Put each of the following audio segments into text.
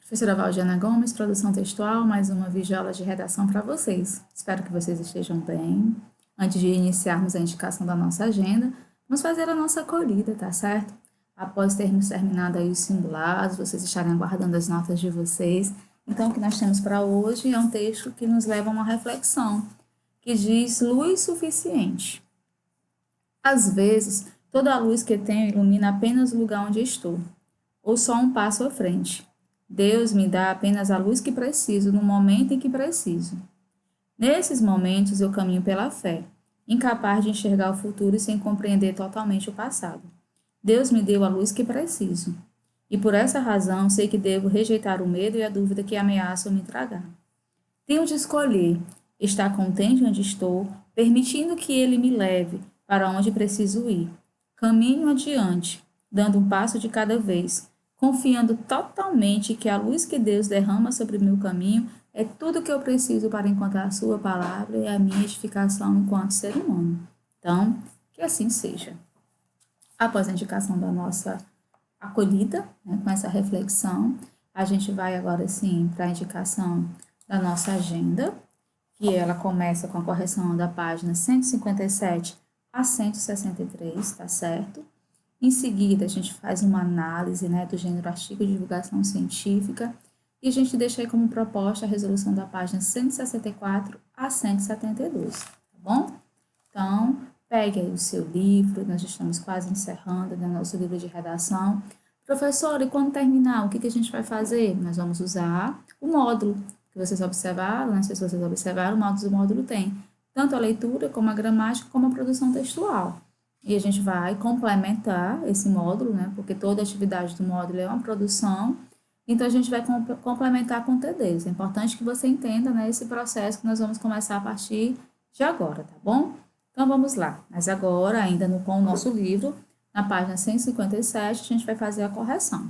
Professora Valdiana Gomes, produção textual, mais uma videoaula de redação para vocês. Espero que vocês estejam bem. Antes de iniciarmos a indicação da nossa agenda, vamos fazer a nossa acolhida, tá certo? Após termos terminado aí os simulados, vocês estarem aguardando as notas de vocês. Então, o que nós temos para hoje é um texto que nos leva a uma reflexão, que diz luz suficiente. Às vezes, toda a luz que tenho ilumina apenas o lugar onde estou, ou só um passo à frente. Deus me dá apenas a luz que preciso no momento em que preciso. Nesses momentos eu caminho pela fé, incapaz de enxergar o futuro e sem compreender totalmente o passado. Deus me deu a luz que preciso, e por essa razão sei que devo rejeitar o medo e a dúvida que ameaçam me tragar. Tenho de escolher estar contente onde estou, permitindo que Ele me leve para onde preciso ir. Caminho adiante, dando um passo de cada vez, confiando totalmente que a luz que Deus derrama sobre o meu caminho é tudo que eu preciso para encontrar a sua palavra e a minha edificação enquanto ser humano. Então, que assim seja. Após a indicação da nossa acolhida, né, com essa reflexão, a gente vai agora sim para a indicação da nossa agenda, que ela começa com a correção da página 157 a 163, tá certo? Em seguida, a gente faz uma análise, né, do gênero artigo de divulgação científica e a gente deixa aí como proposta a resolução da página 164 a 172, tá bom? Então, pegue aí o seu livro, nós estamos quase encerrando o nosso livro de redação. Professor, e quando terminar, o que a gente vai fazer? Nós vamos usar o módulo que vocês observaram, não sei se vocês observaram, o módulo tem tanto a leitura, como a gramática, como a produção textual. E a gente vai complementar esse módulo, né? Porque toda atividade do módulo é uma produção, então a gente vai complementar com o TDs. É importante que você entenda, né, esse processo que nós vamos começar a partir de agora, tá bom? Então vamos lá. Mas agora, ainda com o nosso livro, na página 157, a gente vai fazer a correção.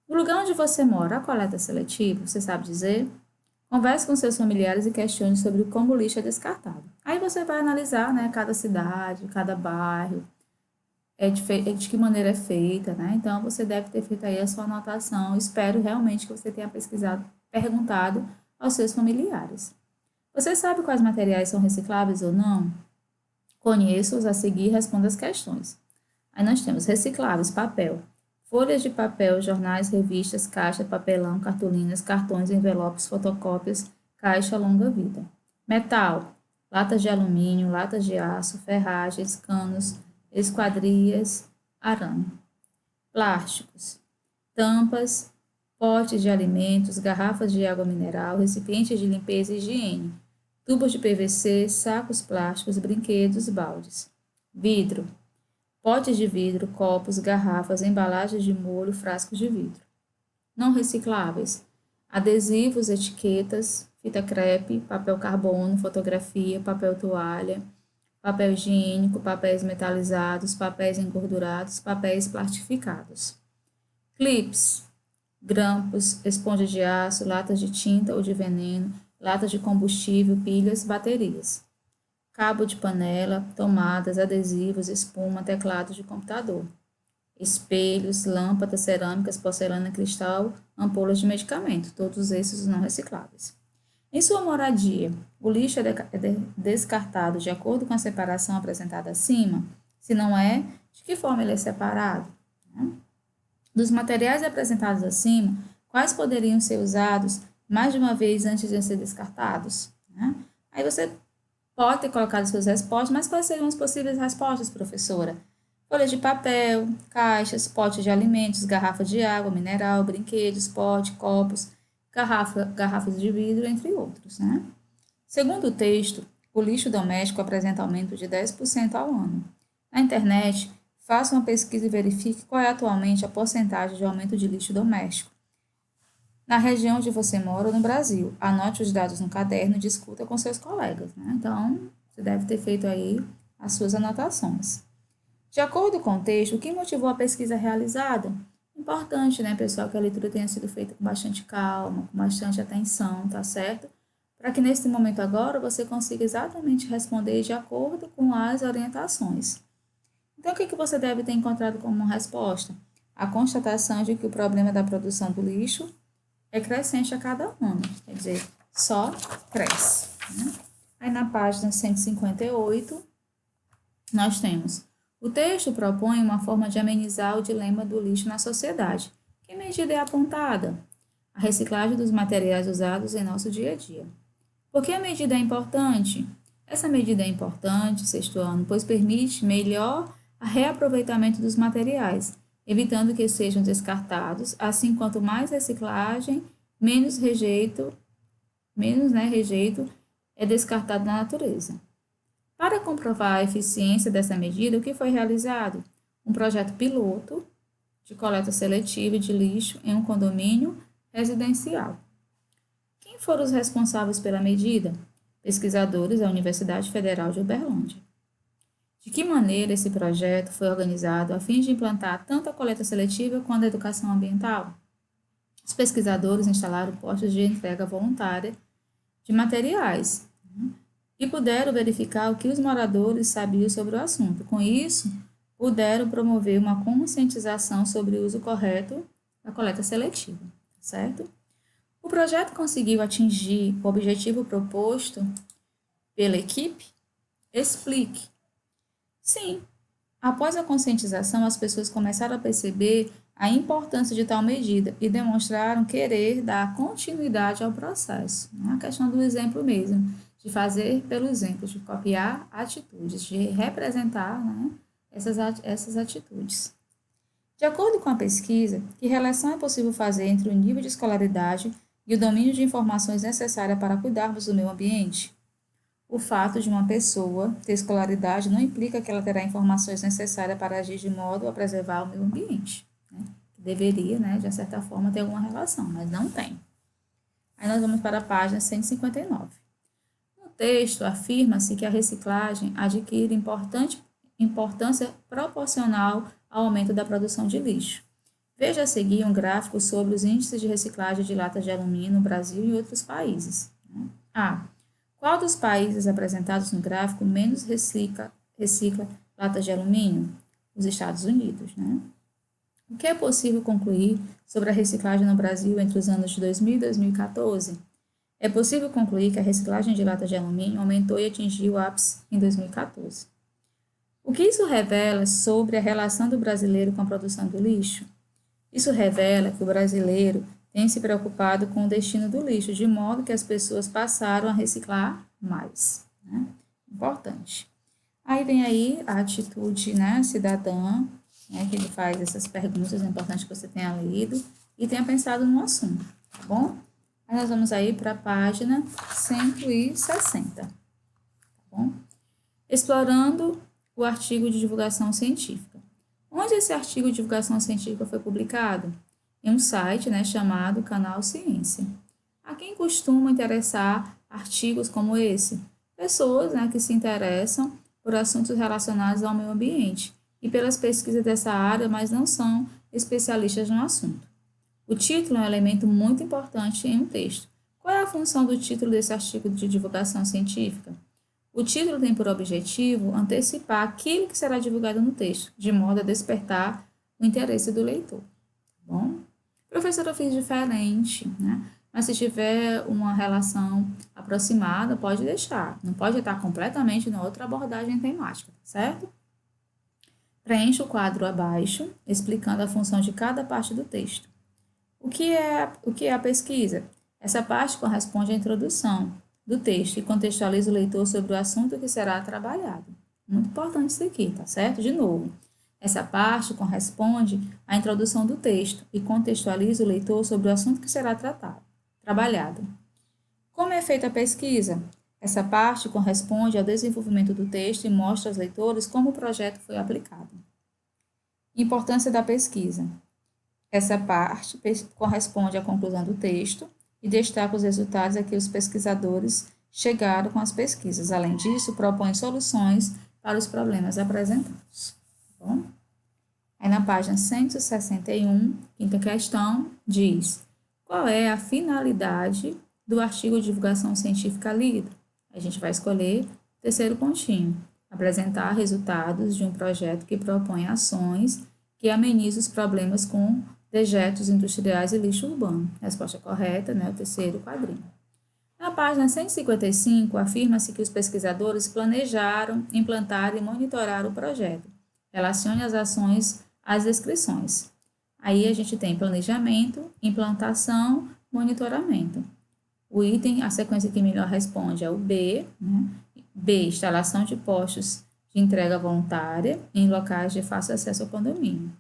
No lugar onde você mora, a coleta seletiva, você sabe dizer? Converse com seus familiares e questione sobre como o lixo é descartado. Aí você vai analisar, né, cada cidade, cada bairro, de que maneira é feita, né? Então, você deve ter feito aí a sua anotação. Espero realmente que você tenha pesquisado, perguntado aos seus familiares. Você sabe quais materiais são recicláveis ou não? Conheça-os a seguir e responda as questões. Aí nós temos recicláveis, papel. Folhas de papel, jornais, revistas, caixa, papelão, cartolinas, cartões, envelopes, fotocópias, caixa longa-vida. Metal, latas de alumínio, latas de aço, ferragens, canos, esquadrias, arame. Plásticos, tampas, potes de alimentos, garrafas de água mineral, recipientes de limpeza e higiene, tubos de PVC, sacos plásticos, brinquedos, baldes. Vidro, potes de vidro, copos, garrafas, embalagens de molho, frascos de vidro. Não recicláveis: adesivos, etiquetas, fita crepe, papel carbono, fotografia, papel toalha, papel higiênico, papéis metalizados, papéis engordurados, papéis plastificados. Clips, grampos, esponja de aço, latas de tinta ou de veneno, latas de combustível, pilhas, baterias. Cabo de panela, tomadas, adesivos, espuma, teclados de computador. Espelhos, lâmpadas, cerâmicas, porcelana, cristal, ampolas de medicamento, todos esses não recicláveis. Em sua moradia, o lixo é descartado de acordo com a separação apresentada acima? Se não é, de que forma ele é separado? Dos materiais apresentados acima, quais poderiam ser usados mais de uma vez antes de ser descartados? Aí você pode ter colocado suas respostas, mas quais seriam as possíveis respostas, professora? Folhas de papel, caixas, potes de alimentos, garrafas de água, mineral, brinquedos, pote, copos, garrafas de vidro, entre outros, né? Segundo o texto, o lixo doméstico apresenta aumento de 10% ao ano. Na internet, faça uma pesquisa e verifique qual é atualmente a porcentagem de aumento de lixo doméstico na região onde você mora ou no Brasil. Anote os dados no caderno e discuta com seus colegas, né? Então, você deve ter feito aí as suas anotações. De acordo com o texto, o que motivou a pesquisa realizada? Importante, né, pessoal, que a leitura tenha sido feita com bastante calma, com bastante atenção, tá certo? Para que nesse momento agora você consiga exatamente responder de acordo com as orientações. Então, o que você deve ter encontrado como resposta? A constatação de que o problema da produção do lixo é crescente a cada ano, quer dizer, só cresce, né? Aí na página 158, nós temos: o texto propõe uma forma de amenizar o dilema do lixo na sociedade. Que medida é apontada? A reciclagem dos materiais usados em nosso dia a dia. Por que a medida é importante? Essa medida é importante, sexto ano, pois permite melhor reaproveitamento dos materiais, evitando que sejam descartados. Assim, quanto mais reciclagem, menos rejeito, rejeito é descartado na natureza. Para comprovar a eficiência dessa medida, o que foi realizado? Um projeto piloto de coleta seletiva de lixo em um condomínio residencial. Quem foram os responsáveis pela medida? Pesquisadores da Universidade Federal de Uberlândia. De que maneira esse projeto foi organizado a fim de implantar tanto a coleta seletiva quanto a educação ambiental? Os pesquisadores instalaram postos de entrega voluntária de materiais e puderam verificar o que os moradores sabiam sobre o assunto. Com isso, puderam promover uma conscientização sobre o uso correto da coleta seletiva, certo? O projeto conseguiu atingir o objetivo proposto pela equipe? Explique. Sim, após a conscientização, as pessoas começaram a perceber a importância de tal medida e demonstraram querer dar continuidade ao processo. Não é a questão do exemplo mesmo, de fazer pelo exemplo, de copiar atitudes, de representar, né, essas atitudes. De acordo com a pesquisa, que relação é possível fazer entre o nível de escolaridade e o domínio de informações necessárias para cuidarmos do meio ambiente? O fato de uma pessoa ter escolaridade não implica que ela terá informações necessárias para agir de modo a preservar o meio ambiente, né? Deveria, né, de certa forma, ter alguma relação, mas não tem. Aí nós vamos para a página 159. No texto, afirma-se que a reciclagem adquire importância proporcional ao aumento da produção de lixo. Veja a seguir um gráfico sobre os índices de reciclagem de latas de alumínio no Brasil e outros países. A. Qual dos países apresentados no gráfico menos recicla latas de alumínio? Os Estados Unidos, né? O que é possível concluir sobre a reciclagem no Brasil entre os anos de 2000 e 2014? É possível concluir que a reciclagem de latas de alumínio aumentou e atingiu o ápice em 2014. O que isso revela sobre a relação do brasileiro com a produção do lixo? Isso revela que o brasileiro tem se preocupado com o destino do lixo, de modo que as pessoas passaram a reciclar mais, né? Importante. Aí vem aí a atitude, né, cidadã, né, que ele faz essas perguntas, é importante que você tenha lido e tenha pensado no assunto, tá bom? Aí nós vamos aí para a página 160, tá bom? Explorando o artigo de divulgação científica. Onde esse artigo de divulgação científica foi publicado? Em um site, né, chamado Canal Ciência. A quem costuma interessar artigos como esse? Pessoas, né, que se interessam por assuntos relacionados ao meio ambiente e pelas pesquisas dessa área, mas não são especialistas no assunto. O título é um elemento muito importante em um texto. Qual é a função do título desse artigo de divulgação científica? O título tem por objetivo antecipar aquilo que será divulgado no texto, de modo a despertar o interesse do leitor. Tá bom? Professora, eu fiz diferente, né? Mas se tiver uma relação aproximada, pode deixar. Não pode estar completamente na outra abordagem temática, certo? Preencha o quadro abaixo, explicando a função de cada parte do texto. O que é a pesquisa? Essa parte corresponde à introdução do texto e contextualiza o leitor sobre o assunto que será trabalhado. Muito importante isso aqui, tá certo? De novo, essa parte corresponde à introdução do texto e contextualiza o leitor sobre o assunto que será trabalhado. Como é feita a pesquisa? Essa parte corresponde ao desenvolvimento do texto e mostra aos leitores como o projeto foi aplicado. Importância da pesquisa. Essa parte corresponde à conclusão do texto e destaca os resultados a que os pesquisadores chegaram com as pesquisas. Além disso, propõe soluções para os problemas apresentados. Tá bom? Aí na página 161, quinta questão, diz: qual é a finalidade do artigo de divulgação científica lido? A gente vai escolher o terceiro pontinho: apresentar resultados de um projeto que propõe ações que amenizam os problemas com dejetos industriais e lixo urbano. Resposta correta, né? O terceiro quadrinho. Na página 155, afirma-se que os pesquisadores planejaram, implantaram e monitoraram o projeto. Relacione as ações às descrições. Aí a gente tem planejamento, implantação, monitoramento. O item, a sequência que melhor responde é o B, né? B, instalação de postos de entrega voluntária em locais de fácil acesso ao condomínio.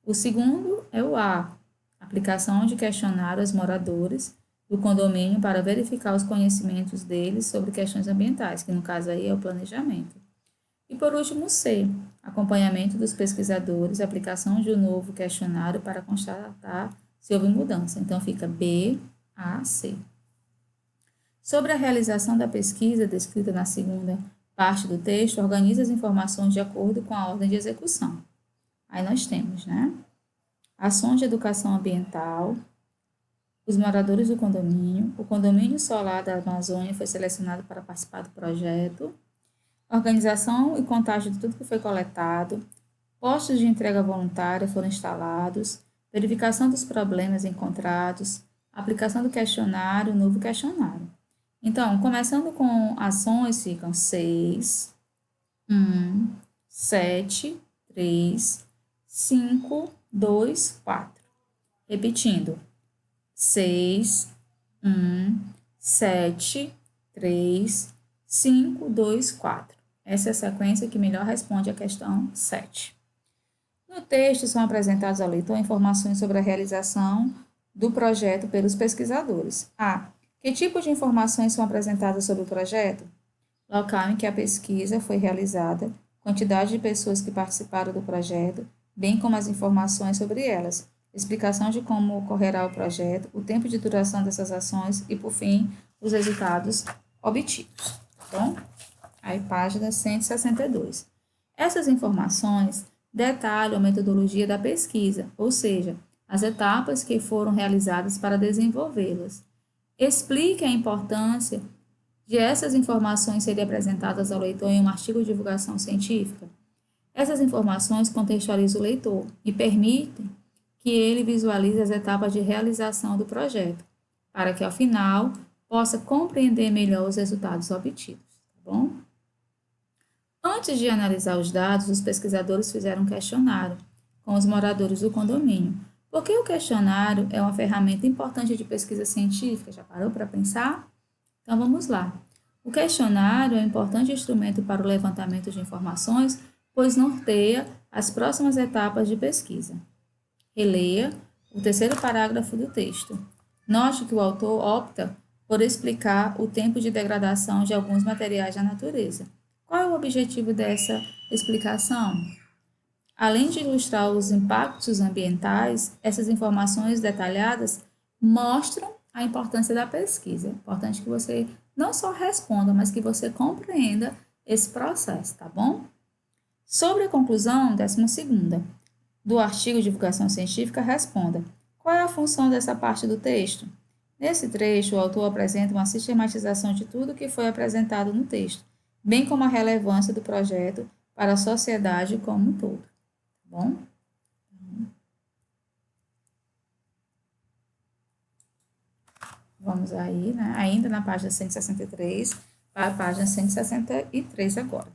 O segundo é o A, aplicação de questionário aos moradores do condomínio para verificar os conhecimentos deles sobre questões ambientais, que no caso aí é o planejamento. E por último, C, acompanhamento dos pesquisadores, aplicação de um novo questionário para constatar se houve mudança. Então fica B, A, C. Sobre a realização da pesquisa descrita na segunda parte do texto, organiza as informações de acordo com a ordem de execução. Aí nós temos, né? Ações de educação ambiental, os moradores do condomínio, o condomínio solar da Amazônia foi selecionado para participar do projeto, organização e contagem de tudo que foi coletado, postos de entrega voluntária foram instalados, verificação dos problemas encontrados, aplicação do questionário, novo questionário. Então, começando com ações, ficam 6, 1, 7, 3, 5, 2, 4. Repetindo, 6, 1, 7, 3, 5, 2, 4. Essa é a sequência que melhor responde à questão 7. No texto são apresentados ao leitor informações sobre a realização do projeto pelos pesquisadores. A. Que tipo de informações são apresentadas sobre o projeto? Local em que a pesquisa foi realizada, quantidade de pessoas que participaram do projeto, bem como as informações sobre elas, explicação de como ocorrerá o projeto, o tempo de duração dessas ações e, por fim, os resultados obtidos. Bom, aí página 162. Essas informações detalham a metodologia da pesquisa, ou seja, as etapas que foram realizadas para desenvolvê-las. Explique a importância de essas informações serem apresentadas ao leitor em um artigo de divulgação científica. Essas informações contextualizam o leitor e permitem que ele visualize as etapas de realização do projeto, para que, ao final, possa compreender melhor os resultados obtidos, tá bom? Antes de analisar os dados, os pesquisadores fizeram um questionário com os moradores do condomínio. Por que o questionário é uma ferramenta importante de pesquisa científica? Já parou para pensar? Então vamos lá. O questionário é um importante instrumento para o levantamento de informações, pois norteia as próximas etapas de pesquisa. Releia o terceiro parágrafo do texto. Note que o autor opta por explicar o tempo de degradação de alguns materiais da natureza. Qual é o objetivo dessa explicação? Além de ilustrar os impactos ambientais, essas informações detalhadas mostram a importância da pesquisa. É importante que você não só responda, mas que você compreenda esse processo, tá bom? Sobre a conclusão, 12ª, do artigo de divulgação científica, responda: qual é a função dessa parte do texto? Nesse trecho, o autor apresenta uma sistematização de tudo que foi apresentado no texto, bem como a relevância do projeto para a sociedade como um todo. Bom? Vamos aí, né? Ainda na página 163, para a página 163 agora.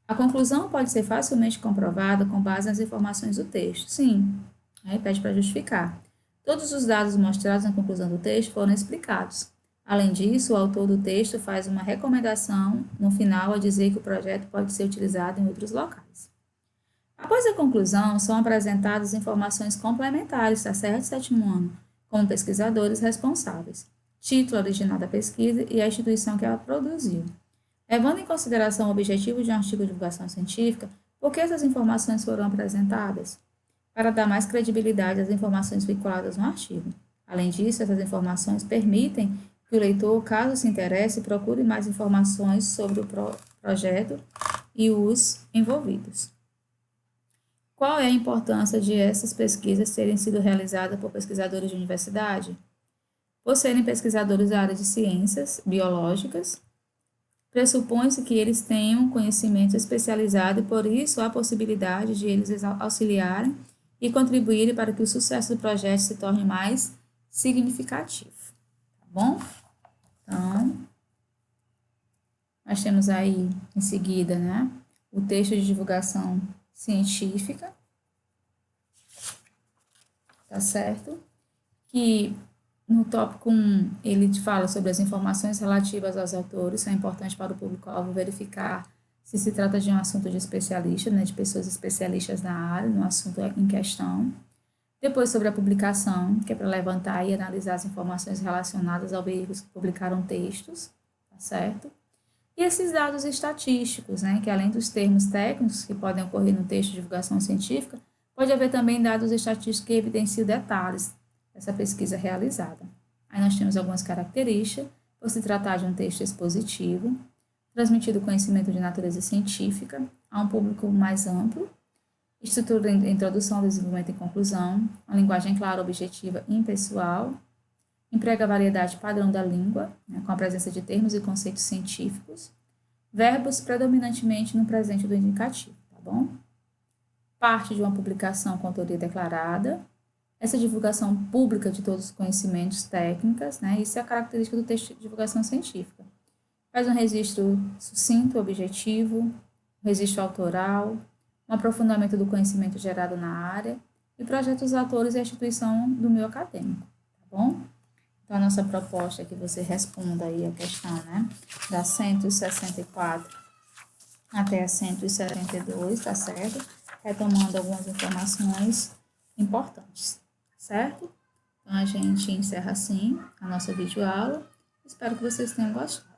A conclusão pode ser facilmente comprovada com base nas informações do texto. Sim, aí pede para justificar. Todos os dados mostrados na conclusão do texto foram explicados. Além disso, o autor do texto faz uma recomendação no final a dizer que o projeto pode ser utilizado em outros locais. Após a conclusão, são apresentadas informações complementares, tá certo? 7º ano, como pesquisadores responsáveis, título original da pesquisa e a instituição que ela produziu. Levando em consideração o objetivo de um artigo de divulgação científica, por que essas informações foram apresentadas? Para dar mais credibilidade às informações vinculadas no artigo. Além disso, essas informações permitem que o leitor, caso se interesse, procure mais informações sobre o projeto e os envolvidos. Qual é a importância de essas pesquisas terem sido realizadas por pesquisadores de universidade? Por serem pesquisadores da área de ciências biológicas, pressupõe-se que eles tenham conhecimento especializado e, por isso, há possibilidade de eles auxiliarem e contribuírem para que o sucesso do projeto se torne mais significativo, tá bom? Então, nós temos aí, em seguida, né, o texto de divulgação científica, tá certo? Que no tópico 1, ele fala sobre as informações relativas aos autores, são importantes para o público-alvo verificar se se trata de um assunto de especialista, né, de pessoas especialistas na área, no assunto em questão. Depois, sobre a publicação, que é para levantar e analisar as informações relacionadas ao veículos que publicaram textos, tá certo? E esses dados estatísticos, né, que além dos termos técnicos que podem ocorrer no texto de divulgação científica, pode haver também dados estatísticos que evidenciam detalhes dessa pesquisa realizada. Aí nós temos algumas características, por se tratar de um texto expositivo, transmitido conhecimento de natureza científica a um público mais amplo, estrutura de introdução, desenvolvimento e conclusão, uma linguagem clara, objetiva e impessoal, emprega a variedade padrão da língua, né, com a presença de termos e conceitos científicos, verbos predominantemente no presente do indicativo, tá bom? Parte de uma publicação com autoria declarada, essa divulgação pública de todos os conhecimentos técnicas, né, isso é a característica do texto de divulgação científica. Faz um registro sucinto, objetivo, um registro autoral, um aprofundamento do conhecimento gerado na área e projeta os atores e a instituição do meio acadêmico, tá bom? Então, a nossa proposta é que você responda aí a questão, né, da 164 até a 172, tá certo? Retomando algumas informações importantes, certo? Então, a gente encerra assim a nossa videoaula. Espero que vocês tenham gostado.